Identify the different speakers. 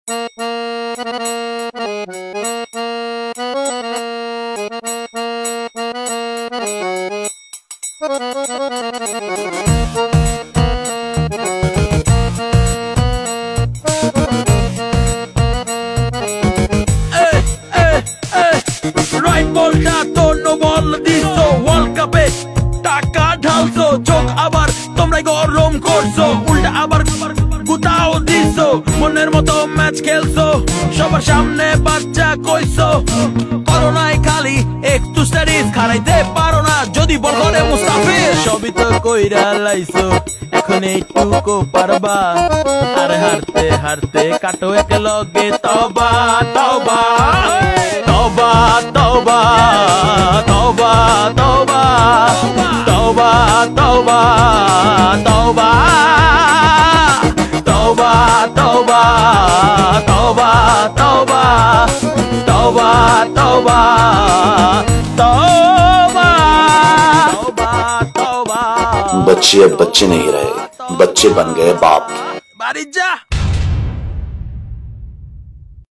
Speaker 1: Right বলটা তো no ball দিছো, ওয়ার্ল্ড কাপে টাকা ঢালছো, চোখ আবার তোমরাই গরম করছো, উল্টা আবার গুতাও দিছো, মনের মতো ম্যাচ খেলছো, সবার সামনে বাচ্চা কইছো, করোনায় খালি একটু স্টাডিজ খারাইতে পারো না, যদি বল করে মুস্তাফিজ সবই তো কইরা লাইছো, এখন এইটুকু পারবা, আর হারতে হারতে কাটো এক লগে তওবা তওবা তওবা তওবা তওবা তওবা তওবা তওবা তওবা তওবা তওবা তওবা তওবা তওবা তওবা তওবা তওবা।
Speaker 2: बच्चे अब बच्चे नहीं रहे, बच्चे बन गए बाप।
Speaker 1: बारी जा।